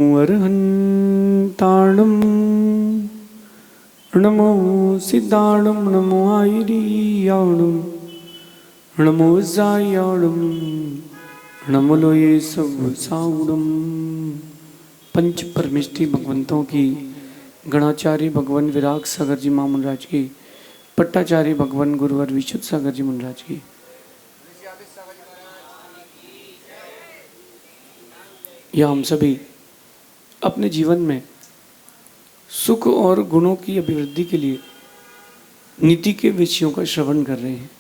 अर्हन्ताणं नमो सिद्धाणं नमो आयरियाणं नमो जायाणं नमो लोये सब साउणम। पंच परमिष्टि भगवंतों की गणाचार्य भगवान विराग सागर जी महामंडराज की, पट्टाचार्य भगवान गुरुवर विशुद्ध सागर जी महाराज की, या हम सभी अपने जीवन में सुख और गुणों की अभिवृद्धि के लिए नीति के विषयों का श्रवण कर रहे हैं।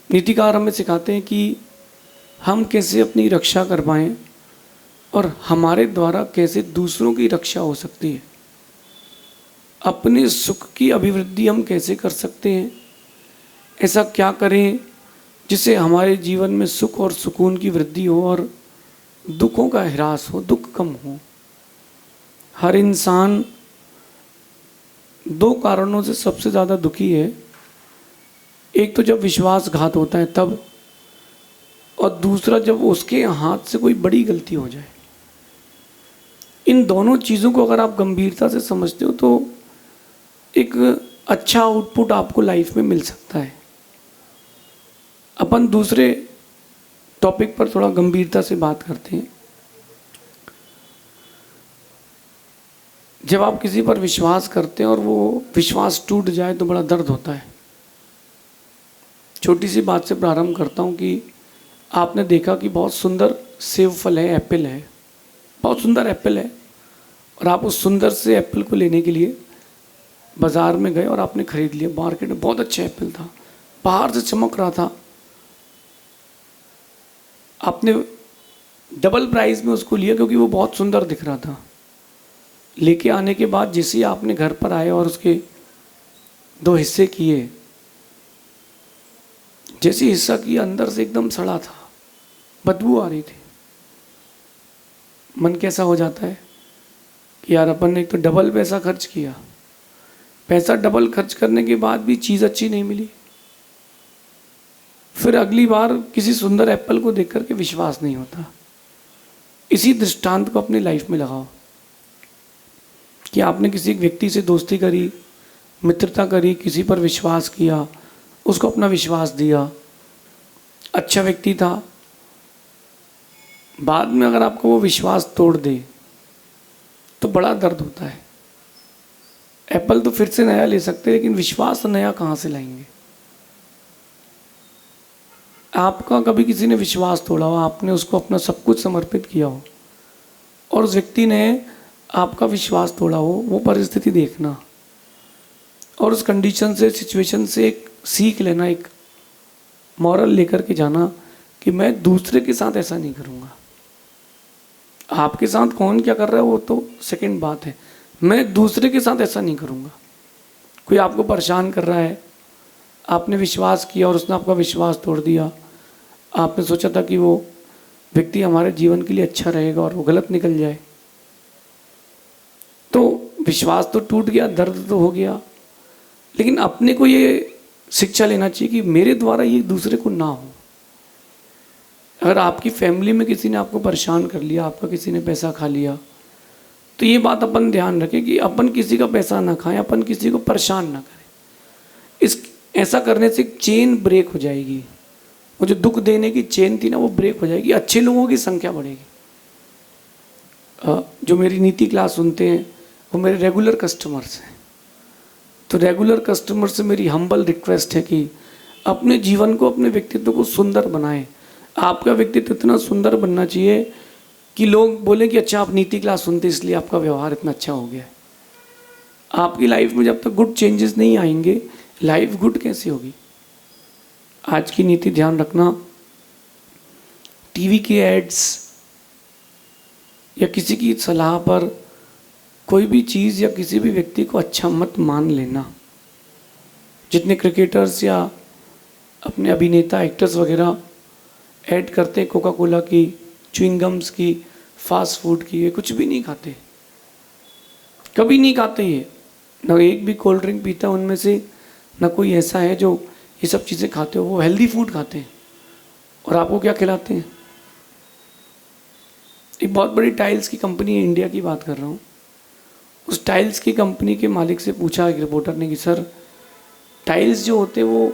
नीतिकार हमें सिखाते हैं कि हम कैसे अपनी रक्षा कर पाएं और हमारे द्वारा कैसे दूसरों की रक्षा हो सकती है। अपने सुख की अभिवृद्धि हम कैसे कर सकते हैं, ऐसा क्या करें जिससे हमारे जीवन में सुख और सुकून की वृद्धि हो और दुखों का ह्रास हो, दुख कम हो। हर इंसान दो कारणों से सबसे ज़्यादा दुखी है। एक तो जब विश्वासघात होता है तब, और दूसरा जब उसके हाथ से कोई बड़ी गलती हो जाए। इन दोनों चीज़ों को अगर आप गंभीरता से समझते हो तो एक अच्छा आउटपुट आपको लाइफ में मिल सकता है। अपन दूसरे टॉपिक पर थोड़ा गंभीरता से बात करते हैं। जब आप किसी पर विश्वास करते हैं और वो विश्वास टूट जाए तो बड़ा दर्द होता है। छोटी सी बात से प्रारंभ करता हूँ कि आपने देखा कि बहुत सुंदर सेब फल है, एप्पल है, बहुत सुंदर एप्पल है, और आप उस सुंदर से एप्पल को लेने के लिए बाज़ार में गए और आपने ख़रीद लिया। मार्केट में बहुत अच्छा एप्पल था, बाहर से चमक रहा था, आपने डबल प्राइस में उसको लिया क्योंकि वो बहुत सुंदर दिख रहा था। लेके आने के बाद जैसे ही आपने घर पर आए और उसके दो हिस्से किए, जैसे हिस्सा किया अंदर से एकदम सड़ा था, बदबू आ रही थी। मन कैसा हो जाता है कि यार अपन ने एक तो डबल पैसा खर्च किया, पैसा डबल खर्च करने के बाद भी चीज़ अच्छी नहीं मिली। फिर अगली बार किसी सुंदर एप्पल को देख करके विश्वास नहीं होता। इसी दृष्टांत को अपनी लाइफ में लगाओ कि आपने किसी व्यक्ति से दोस्ती करी, मित्रता करी, किसी पर विश्वास किया, उसको अपना विश्वास दिया, अच्छा व्यक्ति था, बाद में अगर आपको वो विश्वास तोड़ दे तो बड़ा दर्द होता है। एप्पल तो फिर से नया ले सकते हैं, लेकिन विश्वास नया कहाँ से लाएंगे। आपका कभी किसी ने विश्वास तोड़ा हो, आपने उसको अपना सब कुछ समर्पित किया हो और उस व्यक्ति ने आपका विश्वास तोड़ा हो, वो परिस्थिति देखना और उस कंडीशन से, सिचुएशन से एक सीख लेना, एक मॉरल लेकर के जाना कि मैं दूसरे के साथ ऐसा नहीं करूँगा। आपके साथ कौन क्या कर रहा है वो तो सेकंड बात है, मैं दूसरे के साथ ऐसा नहीं करूँगा। कोई आपको परेशान कर रहा है, आपने विश्वास किया और उसने आपका विश्वास तोड़ दिया। आपने सोचा था कि वो व्यक्ति हमारे जीवन के लिए अच्छा रहेगा और वो गलत निकल जाए, तो विश्वास तो टूट गया, दर्द तो हो गया। लेकिन अपने को ये शिक्षा लेना चाहिए कि मेरे द्वारा ये दूसरे को ना हो। अगर आपकी फैमिली में किसी ने आपको परेशान कर लिया, आपका किसी ने पैसा खा लिया, तो ये बात अपन ध्यान रखें कि अपन किसी का पैसा ना खाएं, अपन किसी को परेशान ना करें। ऐसा करने से चेन ब्रेक हो जाएगी। वो जो दुख देने की चेन थी ना, वो ब्रेक हो जाएगी, अच्छे लोगों की संख्या बढ़ेगी। जो मेरी नीति क्लास सुनते हैं वो मेरे रेगुलर कस्टमर्स हैं। तो रेगुलर कस्टमर से मेरी हम्बल रिक्वेस्ट है कि अपने जीवन को, अपने व्यक्तित्व को सुंदर बनाएं। आपका व्यक्तित्व इतना सुंदर बनना चाहिए कि लोग बोलें कि अच्छा आप नीति क्लास सुनते इसलिए आपका व्यवहार इतना अच्छा हो गया है। आपकी लाइफ में जब तक गुड चेंजेस नहीं आएंगे, लाइफ गुड कैसे होगी। आज की नीति ध्यान रखना, टीवी के एड्स या किसी की सलाह पर कोई भी चीज़ या किसी भी व्यक्ति को अच्छा मत मान लेना। जितने क्रिकेटर्स या अपने अभिनेता, एक्टर्स वगैरह ऐड करते हैं कोका कोला की, च्युइंगम्स की, फास्ट फूड की, ये कुछ भी नहीं खाते, कभी नहीं खाते। ये न एक भी कोल्ड ड्रिंक पीता उनमें से, न कोई ऐसा है जो ये सब चीज़ें खाते हो। वो हेल्दी फूड खाते हैं और आपको क्या खिलाते हैं? एक बहुत बड़ी टाइल्स की कंपनी है, इंडिया की बात कर रहा हूँ। उस टाइल्स की कंपनी के मालिक से पूछा एक रिपोर्टर ने कि सर, टाइल्स जो होते हैं वो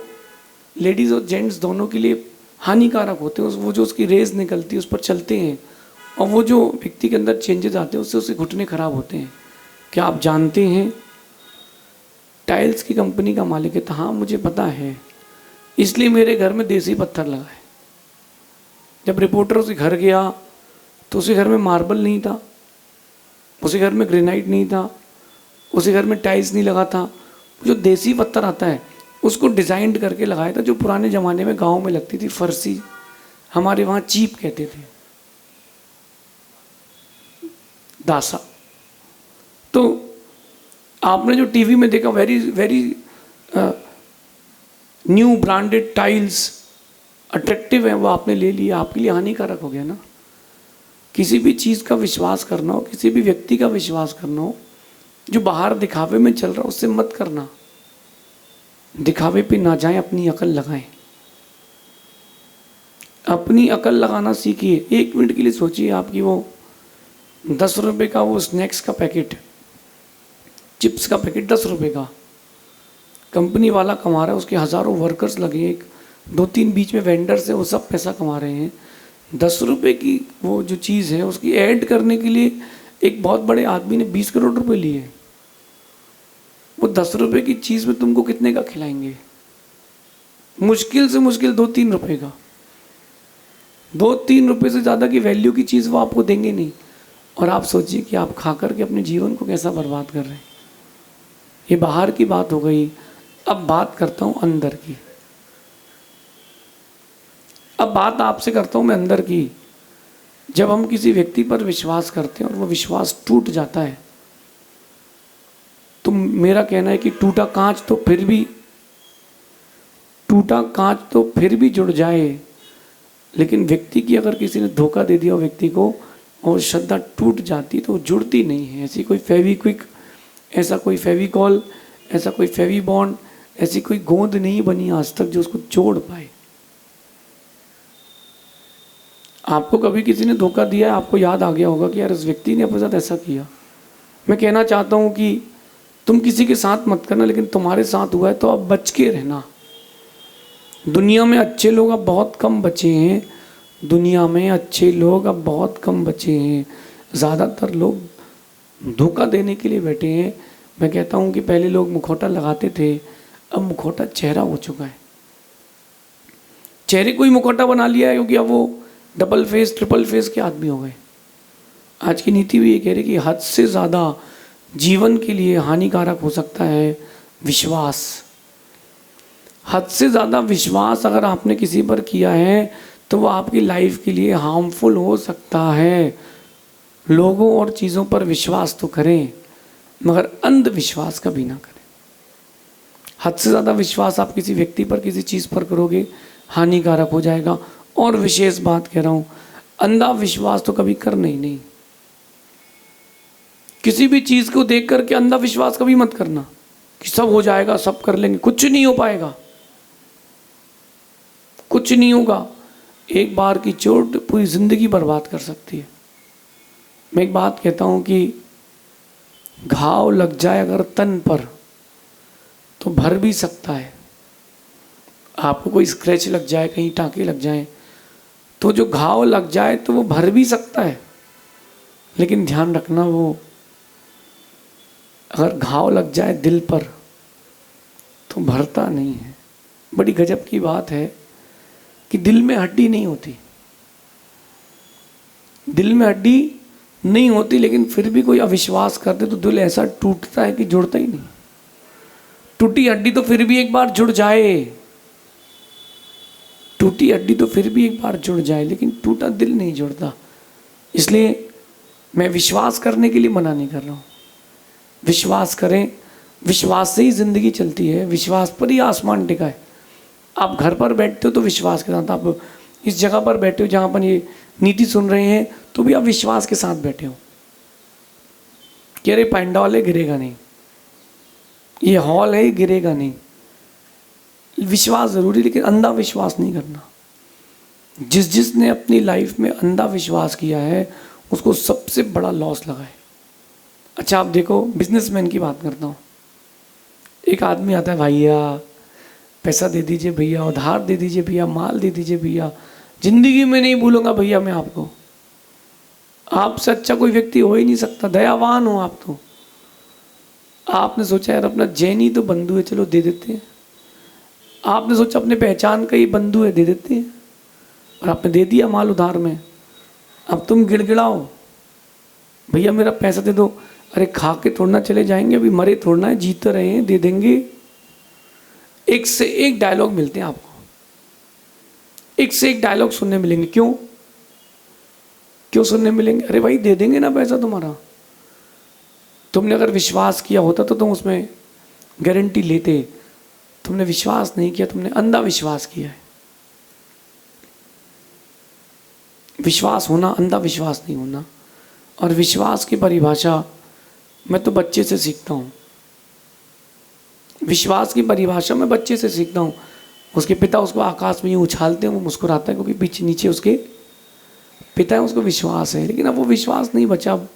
लेडीज़ और जेंट्स दोनों के लिए हानिकारक होते हैं। वो जो उसकी रेज निकलती है उस पर चलते हैं, और वो जो व्यक्ति के अंदर चेंजेस आते हैं उससे उसके घुटने खराब होते हैं। क्या आप जानते हैं? टाइल्स की कंपनी का मालिक है। तो हाँ, मुझे पता है, इसलिए मेरे घर में देसी पत्थर लगा है। जब रिपोर्टर उसके घर गया तो उसके घर में मार्बल नहीं था, उसके घर में ग्रेनाइट नहीं था, उसके घर में टाइल्स नहीं लगा था। जो देसी पत्थर आता है उसको डिज़ाइन करके लगाया था, जो पुराने ज़माने में गाँव में लगती थी, फरसी, हमारे वहाँ चीप कहते थे, दासा। तो आपने जो टीवी में देखा very very new branded tiles attractive है, वो आपने ले लिया, आपके लिए हानिकारक हो गया ना। किसी भी चीज़ का विश्वास करना हो, किसी भी व्यक्ति का विश्वास करना हो, जो बाहर दिखावे में चल रहा हो उससे मत करना। दिखावे पे ना जाएं, अपनी अकल लगाएं, अपनी अकल लगाना सीखिए। 1 मिनट के लिए सोचिए, आपकी वो 10 रुपये का वो स्नैक्स का पैकेट, चिप्स का पैकेट 10 रुपये का, कंपनी वाला कमा रहा है, उसके हज़ारों वर्कर्स लगे, 1-2-3 बीच में वेंडर्स हैं, वो सब पैसा कमा रहे हैं। 10 रुपये की वो जो चीज़ है उसकी ऐड करने के लिए एक बहुत बड़े आदमी ने 20 करोड़ रुपए लिए। वो 10 रुपये की चीज़ में तुमको कितने का खिलाएंगे? मुश्किल से मुश्किल 2-3 रुपये का। 2-3 रुपये से ज़्यादा की वैल्यू की चीज़ वो आपको देंगे नहीं। और आप सोचिए कि आप खा कर के अपने जीवन को कैसा बर्बाद कर रहे हैं। ये बाहर की बात हो गई। अब बात करता हूँ अंदर की। अब बात आपसे करता हूँ मैं अंदर की। जब हम किसी व्यक्ति पर विश्वास करते हैं और वो विश्वास टूट जाता है, तो मेरा कहना है कि टूटा कांच तो फिर भी जुड़ जाए, लेकिन व्यक्ति की अगर किसी ने धोखा दे दिया व्यक्ति को और श्रद्धा टूट जाती तो जुड़ती नहीं है। ऐसी कोई फेविक्विक, ऐसा कोई फेविकॉल, ऐसा कोई फेविबॉन्ड, ऐसी कोई गोंद नहीं बनी आज तक जो उसको जोड़ पाए। आपको कभी किसी ने धोखा दिया है, आपको याद आ गया होगा कि यार इस व्यक्ति ने अपने साथ ऐसा किया। मैं कहना चाहता हूँ कि तुम किसी के साथ मत करना, लेकिन तुम्हारे साथ हुआ है तो अब बच के रहना। दुनिया में अच्छे लोग अब बहुत कम बचे हैं। दुनिया में अच्छे लोग अब बहुत कम बचे हैं। ज़्यादातर लोग धोखा देने के लिए बैठे हैं। मैं कहता हूँ कि पहले लोग मुखौटा लगाते थे, अब मुखौटा चेहरा हो चुका है। चेहरे को ही मुखौटा बना लिया है, क्योंकि अब वो डबल फेस, ट्रिपल फेस के आदमी हो गए। आज की नीति भी ये कह रही कि हद से ज़्यादा जीवन के लिए हानिकारक हो सकता है विश्वास। हद से ज़्यादा विश्वास अगर आपने किसी पर किया है तो वो आपकी लाइफ के लिए हार्मफुल हो सकता है। लोगों और चीज़ों पर विश्वास तो करें, मगर अंधविश्वास कभी ना करें। हद से ज़्यादा विश्वास आप किसी व्यक्ति पर, किसी चीज़ पर करोगे, हानिकारक हो जाएगा। और विशेष बात कह रहा हूँ, अंधा विश्वास तो कभी करना ही नहीं। किसी भी चीज़ को देख करके अंधा विश्वास कभी मत करना कि सब हो जाएगा, सब कर लेंगे। कुछ नहीं हो पाएगा, कुछ नहीं होगा। एक बार की चोट पूरी जिंदगी बर्बाद कर सकती है। मैं एक बात कहता हूँ कि घाव लग जाए अगर तन पर तो भर भी सकता है। आपको कोई स्क्रैच लग जाए, कहीं टाँके लग जाए, तो जो घाव लग जाए तो वो भर भी सकता है, लेकिन ध्यान रखना, वो अगर घाव लग जाए दिल पर तो भरता नहीं है। बड़ी गजब की बात है कि दिल में हड्डी नहीं होती, दिल में हड्डी नहीं होती, लेकिन फिर भी कोई अविश्वास कर दे तो दिल ऐसा टूटता है कि जुड़ता ही नहीं। टूटी हड्डी तो फिर भी एक बार जुड़ जाए, टूटी हड्डी तो फिर भी एक बार जुड़ जाए, लेकिन टूटा दिल नहीं जुड़ता। इसलिए मैं विश्वास करने के लिए मना नहीं कर रहा हूँ। विश्वास करें, विश्वास से ही ज़िंदगी चलती है, विश्वास पर ही आसमान टिका है। आप घर पर बैठते हो तो विश्वास के साथ, आप इस जगह पर बैठे हो जहाँ पर ये नीति सुन रहे हैं तो भी आप विश्वास के साथ बैठे हो कि अरे पंडाल है, गिरेगा नहीं, ये हॉल है, गिरेगा नहीं। विश्वास ज़रूरी, लेकिन अंधा विश्वास नहीं करना। जिसने अपनी लाइफ में अंधा विश्वास किया है उसको सबसे बड़ा लॉस लगा है। अच्छा आप देखो, बिजनेसमैन की बात करता हूँ। एक आदमी आता है, भैया पैसा दे दीजिए भैया, उधार दे दीजिए भैया, माल दे दीजिए भैया, जिंदगी में नहीं भूलूंगा भैया मैं आपको। आपसे अच्छा कोई व्यक्ति हो ही नहीं सकता, दयावान हो आप तो। आपने सोचा यार अपना जैनी तो बंधु है, चलो दे देते हैं। आपने सोचा अपने पहचान का ही बंधु है, दे देते हैं, और आपने दे दिया माल उधार में। अब तुम गिड़गिड़ाओ, भैया मेरा पैसा दे दो। अरे खा के थोड़ना चले जाएंगे, अभी मरे थोड़ना है, जीते रहे हैं, दे देंगे। एक से एक डायलॉग मिलते हैं आपको, एक से एक डायलॉग सुनने मिलेंगे। क्यों क्यों सुनने मिलेंगे? अरे भाई दे देंगे ना पैसा तुम्हारा। तुमने अगर विश्वास किया होता तो तुम उसमें गारंटी लेते। तुमने विश्वास नहीं किया, तुमने अंधा विश्वास किया है। विश्वास होना, अंधा विश्वास नहीं होना। और विश्वास की परिभाषा मैं तो बच्चे से सीखता हूँ। विश्वास की परिभाषा मैं बच्चे से सीखता हूँ। उसके पिता उसको आकाश में यूँ उछालते हैं, वो मुस्कुराता है, क्योंकि पीछे नीचे उसके पिता है, उसको विश्वास है। लेकिन अब वो विश्वास नहीं बचा। अब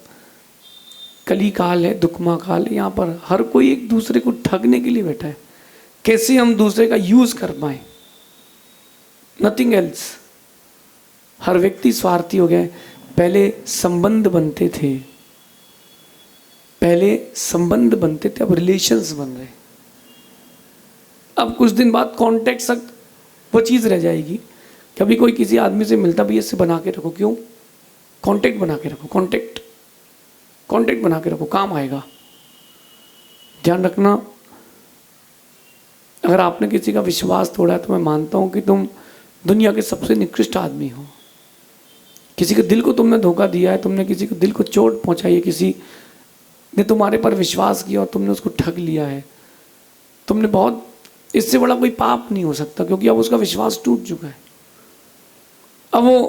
कली काल है, दुखमा काल है, यहाँ पर हर कोई एक दूसरे को ठगने के लिए बैठा है। कैसे हम दूसरे का यूज कर पाए, नथिंग एल्स। हर व्यक्ति स्वार्थी हो गया है। पहले संबंध बनते थे, पहले संबंध बनते थे, अब रिलेशंस बन रहे। अब कुछ दिन बाद कॉन्टेक्ट तक वो चीज़ रह जाएगी। कभी कोई किसी आदमी से मिलता, भी इससे बना के रखो। क्यों? कॉन्टेक्ट बना के रखो, कॉन्टेक्ट बना के रखो, काम आएगा। ध्यान रखना, अगर आपने किसी का विश्वास तोड़ा है तो मैं मानता हूं कि तुम दुनिया के सबसे निकृष्ट आदमी हो। किसी के दिल को तुमने धोखा दिया है, तुमने किसी को दिल को चोट पहुंचाई है, किसी ने तुम्हारे पर विश्वास किया और तुमने उसको ठग लिया है। तुमने बहुत, इससे बड़ा कोई पाप नहीं हो सकता, क्योंकि अब उसका विश्वास टूट चुका है। अब वो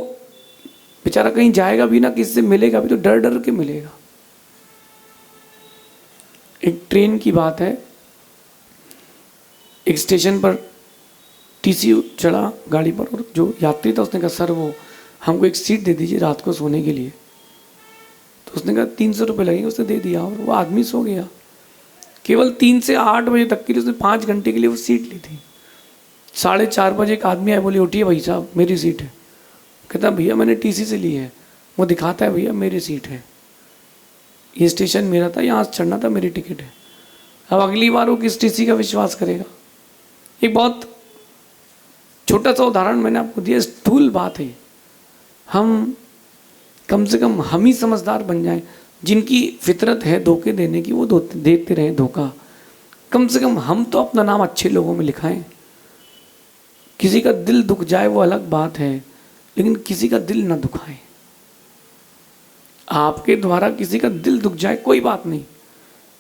बेचारा कहीं जाएगा भी ना, किससे मिलेगा भी तो डर डर के मिलेगा। एक ट्रेन की बात है, एक स्टेशन पर टीसी चढ़ा गाड़ी पर, और जो यात्री था उसने कहा सर वो हमको एक सीट दे दीजिए रात को सोने के लिए। तो उसने कहा 300 रुपये लगेंगे। उसने दे दिया और वो आदमी सो गया। केवल 3 से 8 बजे तक के लिए उसने 5 घंटे के लिए वो सीट ली थी। 4:30 बजे एक आदमी आया, बोले उठिए भाई साहब मेरी सीट है। कहता भैया मैंने टीसी से ली है। वो दिखाता है भैया मेरी सीट है, ये स्टेशन मेरा था, यहाँ चढ़ना था, मेरी टिकट है। अब अगली बार वो किस टीसी का विश्वास करेगा? एक बहुत छोटा सा उदाहरण मैंने आपको दिया, स्थूल बात है। हम कम से कम हम ही समझदार बन जाएं। जिनकी फितरत है धोखे देने की, वो देते रहे धोखा। कम से कम हम तो अपना नाम अच्छे लोगों में लिखाएं। किसी का दिल दुख जाए वो अलग बात है, लेकिन किसी का दिल ना दुखाएं। आपके द्वारा किसी का दिल दुख जाए कोई बात नहीं,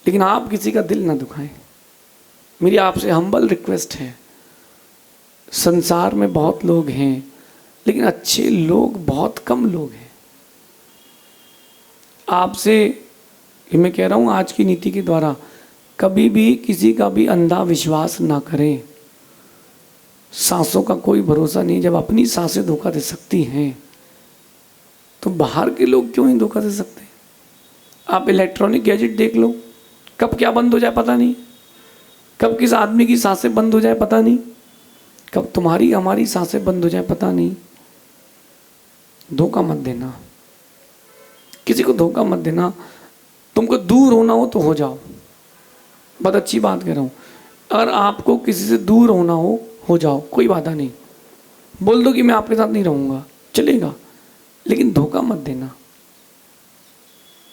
लेकिन आप किसी का दिल ना दुखाएं। मेरी आपसे हम्बल रिक्वेस्ट है। संसार में बहुत लोग हैं, लेकिन अच्छे लोग बहुत कम लोग हैं। आपसे ये मैं कह रहा हूँ आज की नीति के द्वारा, कभी भी किसी का भी अंधा विश्वास ना करें। सांसों का कोई भरोसा नहीं। जब अपनी सांसें धोखा दे सकती हैं तो बाहर के लोग क्यों ही धोखा दे सकते हैं? आप इलेक्ट्रॉनिक गैजेट देख लो, कब क्या बंद हो जाए पता नहीं, कब किस आदमी की सांसें बंद हो जाए पता नहीं, कब तुम्हारी हमारी सांसें बंद हो जाए पता नहीं। धोखा मत देना, किसी को धोखा मत देना। तुमको दूर होना हो तो हो जाओ, बहुत अच्छी बात कह रहा हूँ। अगर आपको किसी से दूर होना हो जाओ, कोई बाधा नहीं। बोल दो कि मैं आपके साथ नहीं रहूँगा, चलेगा, लेकिन धोखा मत देना।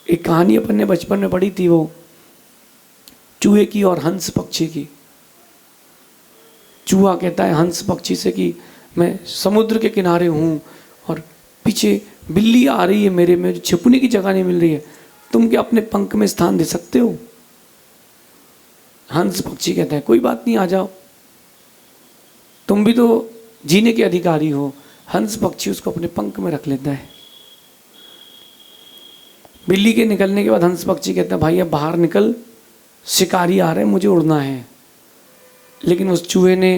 एक कहानी अपन ने बचपन में पढ़ी थी, वो चूहे की और हंस पक्षी की। चूहा कहता है हंस पक्षी से कि मैं समुद्र के किनारे हूँ और पीछे बिल्ली आ रही है, मेरे में छिपने की जगह नहीं मिल रही है, तुम क्या अपने पंख में स्थान दे सकते हो? हंस पक्षी कहता है कोई बात नहीं, आ जाओ, तुम भी तो जीने के अधिकारी हो। हंस पक्षी उसको अपने पंख में रख लेता है। बिल्ली के निकलने के बाद हंस पक्षी कहता है भाई अब बाहर निकल, शिकारी आ रहे हैं, मुझे उड़ना है। लेकिन उस चूहे ने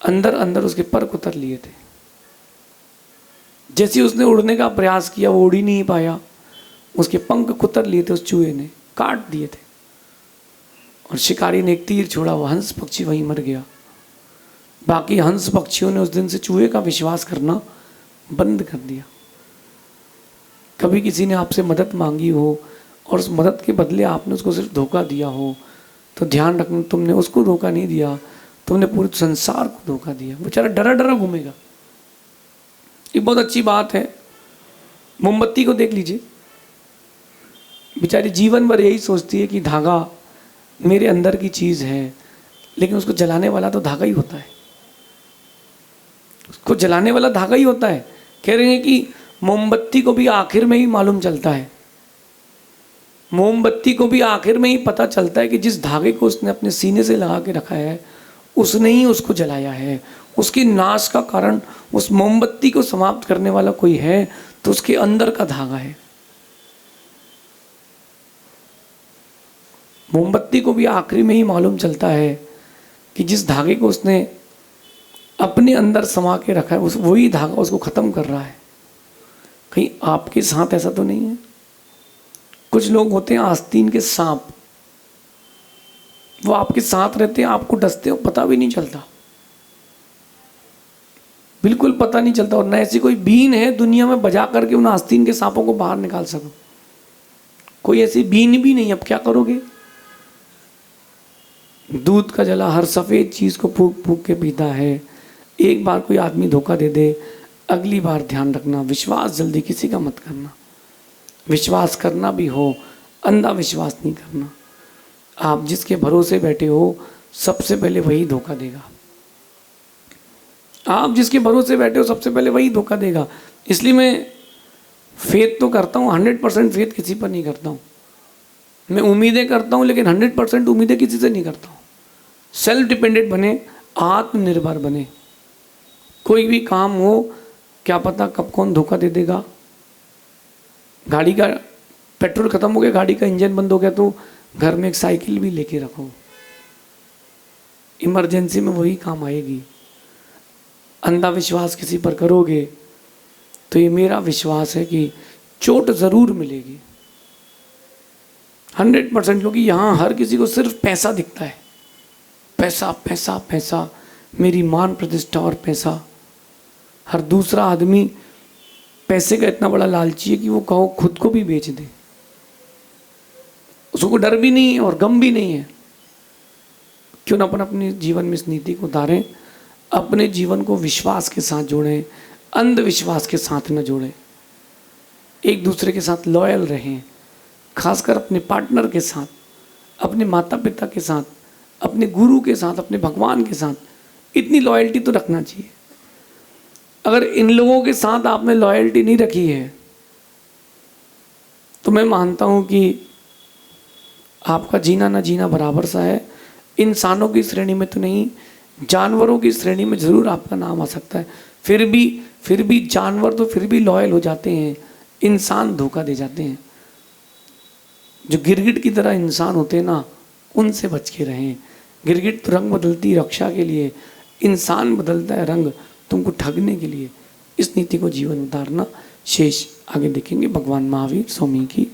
अंदर अंदर उसके पर उतर लिए थे। जैसे ही उसने उड़ने का प्रयास किया वो उड़ ही नहीं पाया, उसके पंख कुतर लिए थे उस चूहे ने, काट दिए थे, और शिकारी ने एक तीर छोड़ा, वो हंस पक्षी वहीं मर गया। बाकी हंस पक्षियों ने उस दिन से चूहे का विश्वास करना बंद कर दिया। कभी किसी ने आपसे मदद मांगी हो और उस मदद के बदले आपने उसको सिर्फ धोखा दिया हो, तो ध्यान रखना, तुमने उसको धोखा नहीं दिया, तुमने पूरे संसार को धोखा दिया। बेचारा डरा डरा घूमेगा। ये बहुत अच्छी बात है। मोमबत्ती को देख लीजिए, बेचारी जीवन भर यही सोचती है कि धागा मेरे अंदर की चीज़ है, लेकिन उसको जलाने वाला तो धागा ही होता है, उसको जलाने वाला धागा ही होता है। कह रहे हैं कि मोमबत्ती को भी आखिर में ही मालूम चलता है, मोमबत्ती को भी आखिर में ही पता चलता है कि जिस धागे को उसने अपने सीने से लगा के रखा है उसने ही उसको जलाया है। उसके नाश का कारण, उस मोमबत्ती को समाप्त करने वाला कोई है तो उसके अंदर का धागा है। मोमबत्ती को भी आखिरी में ही मालूम चलता है कि जिस धागे को उसने अपने अंदर समा के रखा है उस वही धागा उसको ख़त्म कर रहा है। कहीं आपके साथ ऐसा तो नहीं है? कुछ लोग होते हैं आस्तीन के सांप, वो आपके साथ रहते हैं, आपको डसते हो, पता भी नहीं चलता, बिल्कुल पता नहीं चलता। और न ऐसी कोई बीन है दुनिया में बजा करके उन आस्तीन के सांपों को बाहर निकाल सको, कोई ऐसी बीन भी नहीं। अब क्या करोगे? दूध का जला हर सफ़ेद चीज़ को फूक फूक के पीता है। एक बार कोई आदमी धोखा दे दे, अगली बार ध्यान रखना, विश्वास जल्दी किसी का मत करना। विश्वास करना भी हो, अंधा विश्वास नहीं करना। आप जिसके भरोसे बैठे हो सबसे पहले वही धोखा देगा। आप जिसके भरोसे बैठे हो सबसे पहले वही धोखा देगा। इसलिए मैं फेथ तो करता हूँ, 100% फेथ किसी पर नहीं करता हूँ। मैं उम्मीदें करता हूँ लेकिन 100% उम्मीदें किसी से नहीं करता हूँ। सेल्फ डिपेंडेंट बने, आत्मनिर्भर बने। कोई भी काम हो, क्या पता कब कौन धोखा दे देगा। गाड़ी का पेट्रोल ख़त्म हो गया, गाड़ी का इंजन बंद हो गया, तो घर में एक साइकिल भी लेके रखो, इमरजेंसी में वही काम आएगी। अंधा विश्वास किसी पर करोगे तो ये मेरा विश्वास है कि चोट ज़रूर मिलेगी 100%। क्योंकि यहाँ हर किसी को सिर्फ पैसा दिखता है, पैसा पैसा पैसा, मेरी मान प्रतिष्ठा और पैसा। हर दूसरा आदमी पैसे का इतना बड़ा लालची है कि वो कहो खुद को भी बेच दे, उसको डर भी नहीं है और गम भी नहीं है। क्यों ना अपन अपने जीवन में इस नीति को उतारें, अपने जीवन को विश्वास के साथ जोड़ें, अंधविश्वास के साथ न जोड़ें। एक दूसरे के साथ लॉयल रहें, खासकर अपने पार्टनर के साथ, अपने माता पिता के साथ, अपने गुरु के साथ, अपने भगवान के साथ। इतनी लॉयल्टी तो रखना चाहिए। अगर इन लोगों के साथ आपने लॉयल्टी नहीं रखी है तो मैं मानता हूँ कि आपका जीना ना जीना बराबर सा है। इंसानों की श्रेणी में तो नहीं, जानवरों की श्रेणी में ज़रूर आपका नाम आ सकता है। फिर भी जानवर तो फिर भी लॉयल हो जाते हैं, इंसान धोखा दे जाते हैं। जो गिरगिट की तरह इंसान होते हैं ना, उनसे बच के रहें। गिरगिट तो रंग बदलती है रक्षा के लिए, इंसान बदलता है रंग तुमको ठगने के लिए। इस नीति को जीवन उतारना। शेष आगे देखेंगे। भगवान महावीर स्वामी की